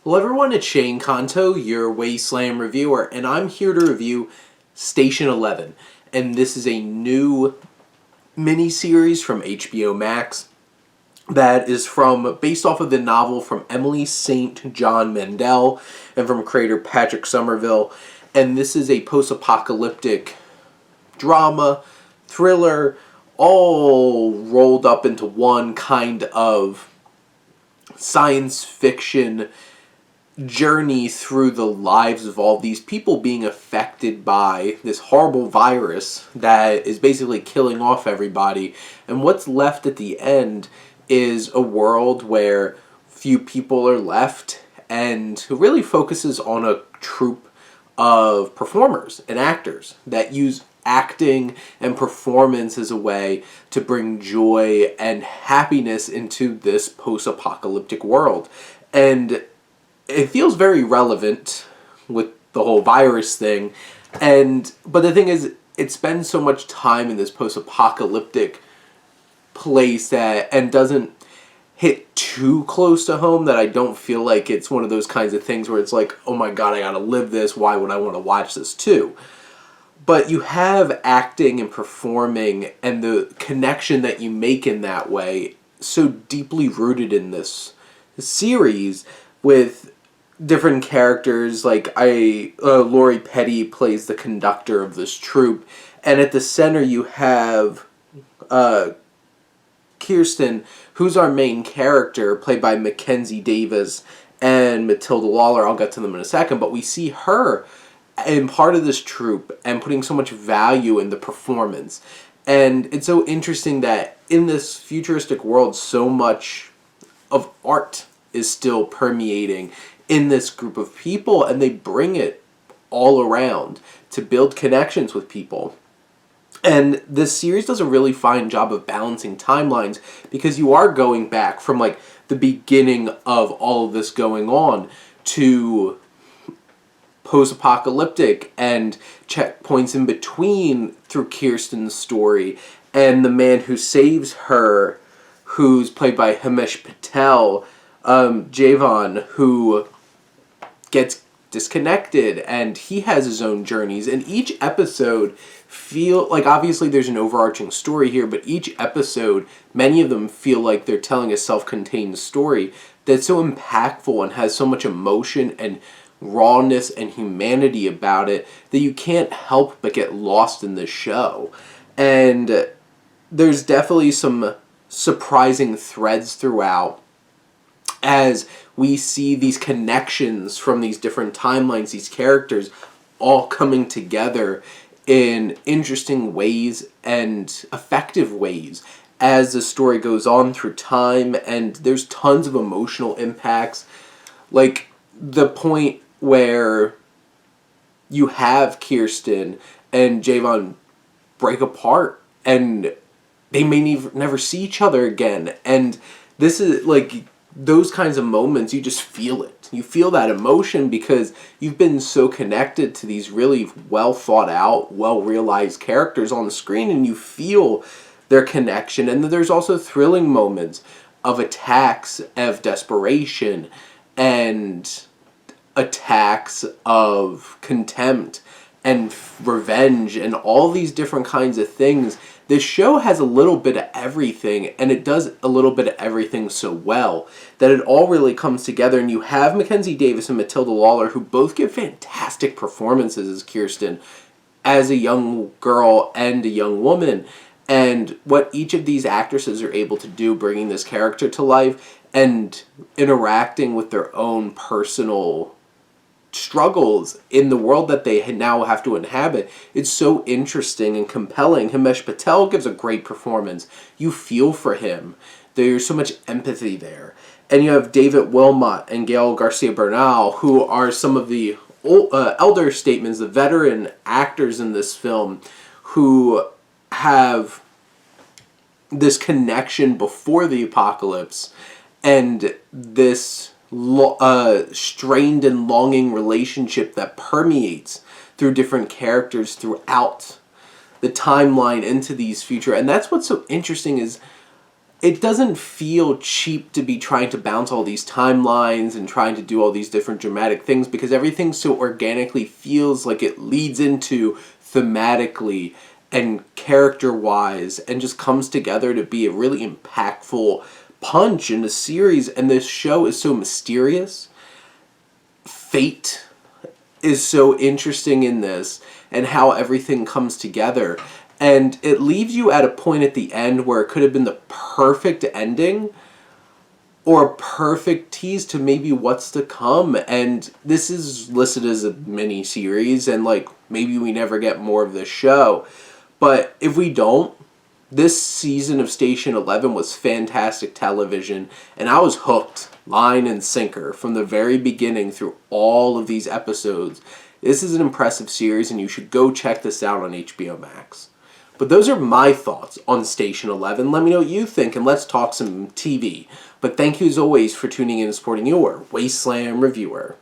Hello everyone, it's Shane Kanto, your Wasteland reviewer, and I'm here to review Station 11. And this is a new mini-series from HBO Max that is based off of the novel from Emily St. John Mandel and from creator Patrick Somerville. And this is a post-apocalyptic drama, thriller, all rolled up into one kind of science fiction journey through the lives of all these people being affected by this horrible virus that is basically killing off everybody. And what's left at the end is a world where few people are left, and who really focuses on a troupe of performers and actors that use acting and performance as a way to bring joy and happiness into this post-apocalyptic world. And it feels very relevant with the whole virus thing. But the thing is, it spends so much time in this post-apocalyptic place and doesn't hit too close to home that I don't feel like it's one of those kinds of things where it's like, oh my god, I gotta live this, why would I want to watch this too? But you have acting and performing and the connection that you make in that way so deeply rooted in this series with different characters. Like Lori Petty plays the conductor of this troupe, and at the center you have Kirsten, who's our main character, played by Mackenzie Davis, and Matilda Lawler. I'll get to them in a second, but we see her and part of this troupe and putting so much value in the performance. And it's so interesting that in this futuristic world, so much of art is still permeating in this group of people, and they bring it all around to build connections with people. And this series does a really fine job of balancing timelines, because you are going back from like the beginning of all of this going on to post-apocalyptic and checkpoints in between through Kirsten's story and the man who saves her, who's played by Himesh Patel, Javon, who gets disconnected, and he has his own journeys. And each episode feel like, obviously there's an overarching story here, but each episode, many of them feel like they're telling a self-contained story that's so impactful and has so much emotion and rawness and humanity about it that you can't help but get lost in the show. And there's definitely some surprising threads throughout as we see these connections from these different timelines, these characters all coming together in interesting ways and effective ways as the story goes on through time. And there's tons of emotional impacts, like the point where you have Kirsten and Javon break apart and they may never see each other again. And this is like those kinds of moments, you just feel it. You feel that emotion because you've been so connected to these really well thought out, well realized characters on the screen, and you feel their connection. And there's also thrilling moments of attacks of desperation and attacks of contempt and revenge and all these different kinds of things. This show has a little bit of everything, and it does a little bit of everything so well that it all really comes together. And you have Mackenzie Davis and Matilda Lawler, who both give fantastic performances as Kirsten, as a young girl and a young woman. And what each of these actresses are able to do, bringing this character to life and interacting with their own personal struggles in the world that they now have to inhabit, it's so interesting and compelling. Himesh Patel gives a great performance. You feel for him. There's so much empathy there. And you have David Wilmot and Gael Garcia Bernal, who are some of the elder statesmen, the veteran actors in this film, who have this connection before the apocalypse and this strained and longing relationship that permeates through different characters throughout the timeline into these future. And that's what's so interesting is it doesn't feel cheap to be trying to bounce all these timelines and trying to do all these different dramatic things, because everything so organically feels like it leads into thematically and character-wise and just comes together to be a really impactful punch in the series. And this show is so mysterious. Fate is so interesting in this, and how everything comes together. And it leaves you at a point at the end where it could have been the perfect ending or a perfect tease to maybe what's to come. And this is listed as a mini series, and like maybe we never get more of this show. But if we don't, this season of Station 11 was fantastic television, and I was hooked, line and sinker, from the very beginning through all of these episodes. This is an impressive series, and you should go check this out on HBO Max. But those are my thoughts on Station 11. Let me know what you think, and let's talk some TV. But thank you as always for tuning in and supporting your Wasteland reviewer.